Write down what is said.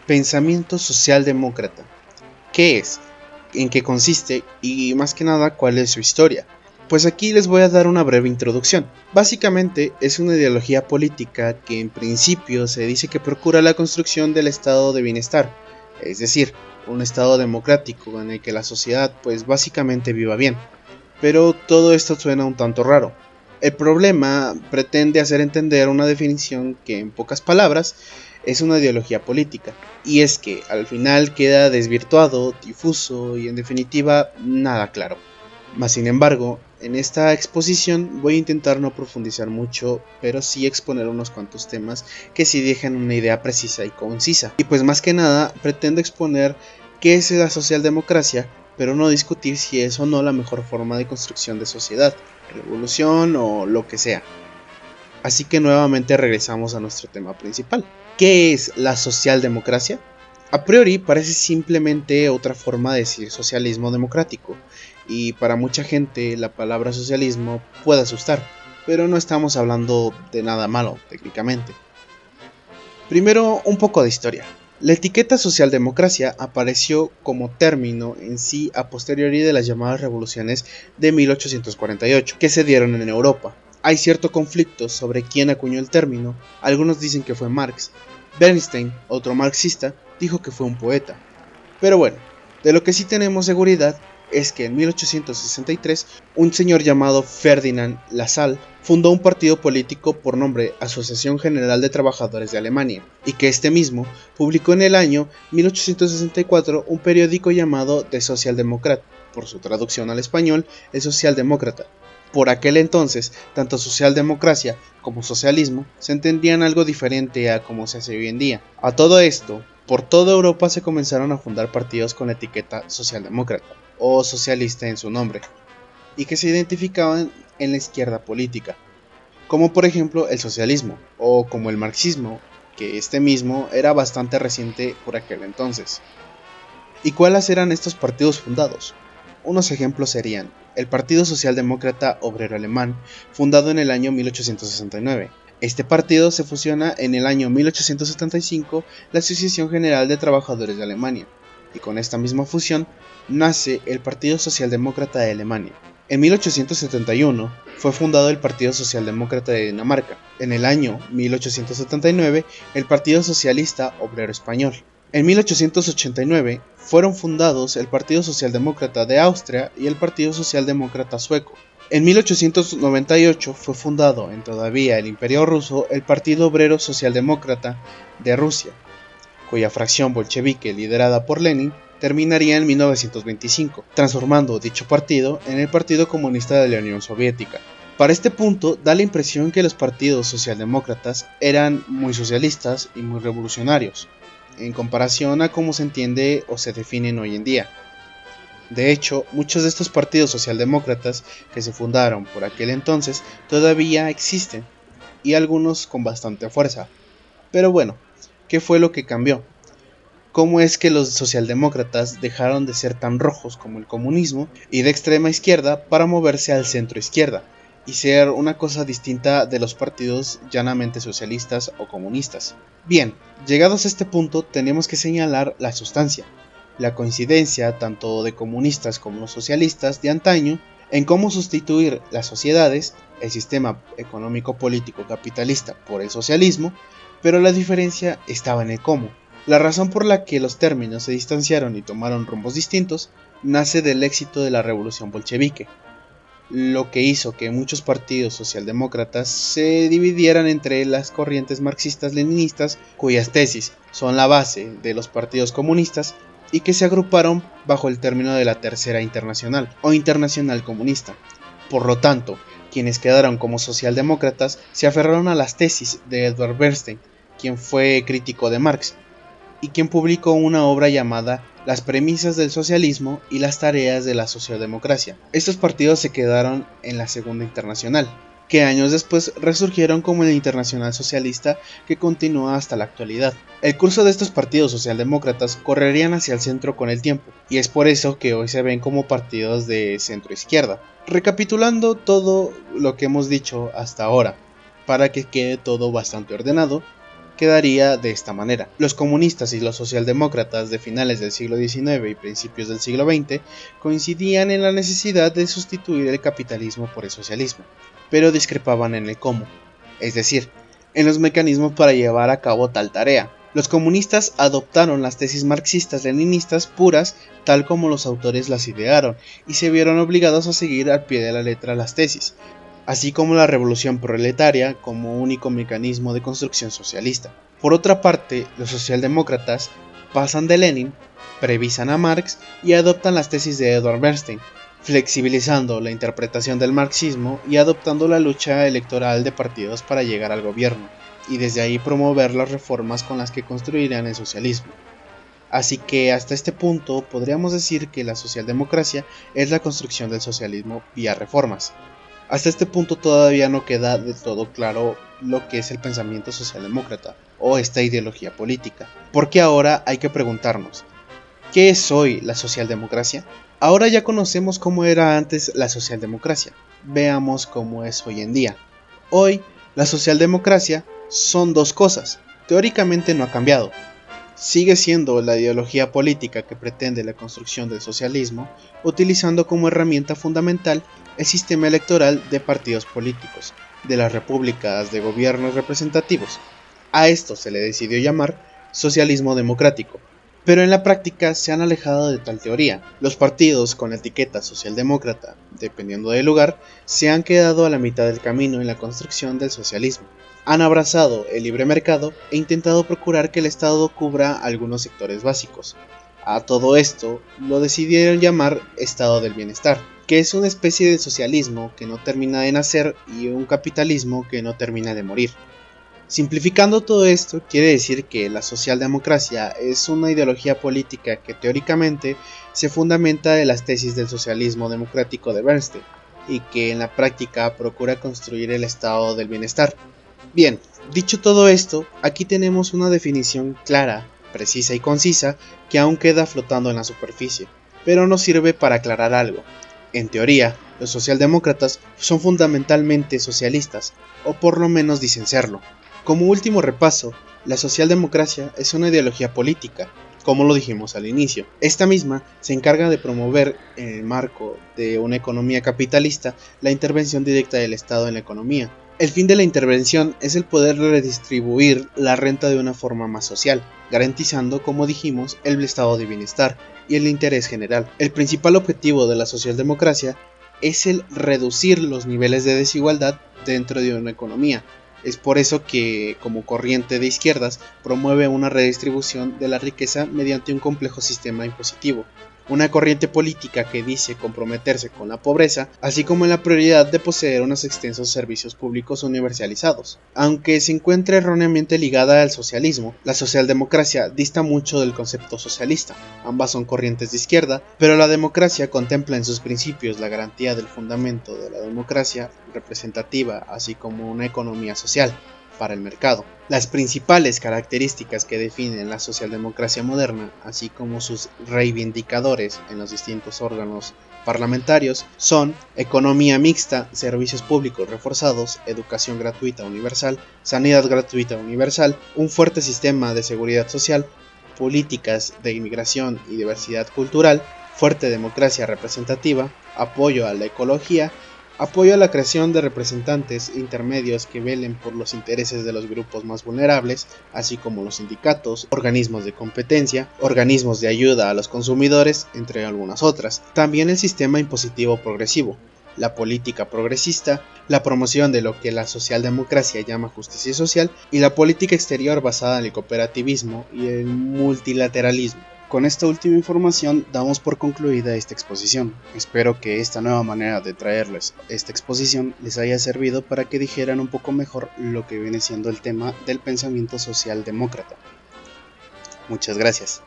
Pensamiento socialdemócrata. ¿Qué es? ¿En qué consiste? Y más que nada, ¿cuál es su historia? Pues aquí les voy a dar una breve introducción. Básicamente es una ideología política que en principio se dice que procura la construcción del estado de bienestar, es decir, un estado democrático en el que la sociedad pues básicamente viva bien. Pero todo esto suena un tanto raro. El problema pretende hacer entender una definición que en pocas palabras es una ideología política, y es que al final queda desvirtuado, difuso y en definitiva nada claro. Mas sin embargo, en esta exposición voy a intentar no profundizar mucho, pero sí exponer unos cuantos temas que sí dejan una idea precisa y concisa. Y pues más que nada pretendo exponer qué es la socialdemocracia, pero no discutir si es o no la mejor forma de construcción de sociedad, revolución o lo que sea. Así que nuevamente regresamos a nuestro tema principal. ¿Qué es la socialdemocracia? A priori parece simplemente otra forma de decir socialismo democrático, y para mucha gente la palabra socialismo puede asustar, pero no estamos hablando de nada malo técnicamente. Primero, un poco de historia. La etiqueta socialdemocracia apareció como término en sí a posteriori de las llamadas revoluciones de 1848 que se dieron en Europa. Hay cierto conflicto sobre quién acuñó el término. Algunos dicen que fue Marx. Bernstein, otro marxista, dijo que fue un poeta. Pero bueno, de lo que sí tenemos seguridad es que en 1863 un señor llamado Ferdinand Lassalle fundó un partido político por nombre Asociación General de Trabajadores de Alemania, y que este mismo publicó en el año 1864 un periódico llamado The Socialdemokrat, por su traducción al español, el Socialdemócrata. Por aquel entonces, tanto socialdemocracia como socialismo se entendían algo diferente a como se hace hoy en día. A todo esto, por toda Europa se comenzaron a fundar partidos con la etiqueta socialdemócrata, o socialista en su nombre, y que se identificaban en la izquierda política, como por ejemplo el socialismo, o como el marxismo, que este mismo era bastante reciente por aquel entonces. ¿Y cuáles eran estos partidos fundados? Unos ejemplos serían el Partido Socialdemócrata Obrero Alemán, fundado en el año 1869. Este partido se fusiona en el año 1875 la Asociación General de Trabajadores de Alemania, y con esta misma fusión nace el Partido Socialdemócrata de Alemania. En 1871 fue fundado el Partido Socialdemócrata de Dinamarca. En el año 1879 el Partido Socialista Obrero Español. En 1889 fueron fundados el Partido Socialdemócrata de Austria y el Partido Socialdemócrata Sueco. En 1898 fue fundado en todavía el Imperio Ruso el Partido Obrero Socialdemócrata de Rusia, cuya fracción bolchevique liderada por Lenin terminaría en 1925, transformando dicho partido en el Partido Comunista de la Unión Soviética. Para este punto da la impresión que los partidos socialdemócratas eran muy socialistas y muy revolucionarios, en comparación a cómo se entiende o se definen hoy en día. De hecho, muchos de estos partidos socialdemócratas que se fundaron por aquel entonces todavía existen, y algunos con bastante fuerza. Pero bueno, ¿qué fue lo que cambió? ¿Cómo es que los socialdemócratas dejaron de ser tan rojos como el comunismo y de extrema izquierda para moverse al centro izquierda y ser una cosa distinta de los partidos llanamente socialistas o comunistas? Bien, llegados a este punto tenemos que señalar la sustancia, la coincidencia tanto de comunistas como socialistas de antaño en cómo sustituir las sociedades, el sistema económico político capitalista por el socialismo, pero la diferencia estaba en el cómo. La razón por la que los términos se distanciaron y tomaron rumbos distintos nace del éxito de la revolución bolchevique, lo que hizo que muchos partidos socialdemócratas se dividieran entre las corrientes marxistas-leninistas, cuyas tesis son la base de los partidos comunistas, y que se agruparon bajo el término de la Tercera Internacional o Internacional Comunista. Por lo tanto, quienes quedaron como socialdemócratas se aferraron a las tesis de Edward Bernstein, quien fue crítico de Marx, y quien publicó una obra llamada Las premisas del socialismo y las tareas de la socialdemocracia. Estos partidos se quedaron en la Segunda Internacional, que años después resurgieron como la Internacional Socialista, que continúa hasta la actualidad. El curso de estos partidos socialdemócratas correrían hacia el centro con el tiempo, y es por eso que hoy se ven como partidos de centro-izquierda. Recapitulando todo lo que hemos dicho hasta ahora, para que quede todo bastante ordenado, quedaría de esta manera. Los comunistas y los socialdemócratas de finales del siglo XIX y principios del siglo XX coincidían en la necesidad de sustituir el capitalismo por el socialismo, pero discrepaban en el cómo, es decir, en los mecanismos para llevar a cabo tal tarea. Los comunistas adoptaron las tesis marxistas-leninistas puras tal como los autores las idearon y se vieron obligados a seguir al pie de la letra las tesis, así como la revolución proletaria como único mecanismo de construcción socialista. Por otra parte, los socialdemócratas pasan de Lenin, previsan a Marx y adoptan las tesis de Edward Bernstein, flexibilizando la interpretación del marxismo y adoptando la lucha electoral de partidos para llegar al gobierno, y desde ahí promover las reformas con las que construirán el socialismo. Así que hasta este punto podríamos decir que la socialdemocracia es la construcción del socialismo vía reformas. Hasta este punto todavía no queda del todo claro lo que es el pensamiento socialdemócrata o esta ideología política, porque ahora hay que preguntarnos, ¿qué es hoy la socialdemocracia? Ahora ya conocemos cómo era antes la socialdemocracia, veamos cómo es hoy en día. Hoy, la socialdemocracia son dos cosas, teóricamente no ha cambiado. Sigue siendo la ideología política que pretende la construcción del socialismo, utilizando como herramienta fundamental el sistema electoral de partidos políticos, de las repúblicas de gobiernos representativos. A esto se le decidió llamar socialismo democrático, pero en la práctica se han alejado de tal teoría. Los partidos con la etiqueta socialdemócrata, dependiendo del lugar, se han quedado a la mitad del camino en la construcción del socialismo. Han abrazado el libre mercado e intentado procurar que el Estado cubra algunos sectores básicos. A todo esto lo decidieron llamar Estado del Bienestar, que es una especie de socialismo que no termina de nacer y un capitalismo que no termina de morir. Simplificando todo esto, quiere decir que la socialdemocracia es una ideología política que teóricamente se fundamenta en las tesis del socialismo democrático de Bernstein y que en la práctica procura construir el estado del bienestar. Bien, dicho todo esto, aquí tenemos una definición clara, precisa y concisa que aún queda flotando en la superficie, pero nos sirve para aclarar algo. En teoría, los socialdemócratas son fundamentalmente socialistas, o por lo menos dicen serlo. Como último repaso, la socialdemocracia es una ideología política, como lo dijimos al inicio. Esta misma se encarga de promover, en el marco de una economía capitalista, la intervención directa del Estado en la economía. El fin de la intervención es el poder redistribuir la renta de una forma más social, garantizando, como dijimos, el estado de bienestar y el interés general. El principal objetivo de la socialdemocracia es el reducir los niveles de desigualdad dentro de una economía. Es por eso que, como corriente de izquierdas, promueve una redistribución de la riqueza mediante un complejo sistema impositivo. Una corriente política que dice comprometerse con la pobreza, así como en la prioridad de poseer unos extensos servicios públicos universalizados. Aunque se encuentra erróneamente ligada al socialismo, la socialdemocracia dista mucho del concepto socialista. Ambas son corrientes de izquierda, pero la democracia contempla en sus principios la garantía del fundamento de la democracia representativa, así como una economía social para el mercado. Las principales características que definen la socialdemocracia moderna, así como sus reivindicadores en los distintos órganos parlamentarios, son economía mixta, servicios públicos reforzados, educación gratuita universal, sanidad gratuita universal, un fuerte sistema de seguridad social, políticas de inmigración y diversidad cultural, fuerte democracia representativa, apoyo a la ecología, apoyo a la creación de representantes intermedios que velen por los intereses de los grupos más vulnerables, así como los sindicatos, organismos de competencia, organismos de ayuda a los consumidores, entre algunas otras. También el sistema impositivo progresivo, la política progresista, la promoción de lo que la socialdemocracia llama justicia social y la política exterior basada en el cooperativismo y el multilateralismo. Con esta última información damos por concluida esta exposición. Espero que esta nueva manera de traerles esta exposición les haya servido para que dijeran un poco mejor lo que viene siendo el tema del pensamiento socialdemócrata. Muchas gracias.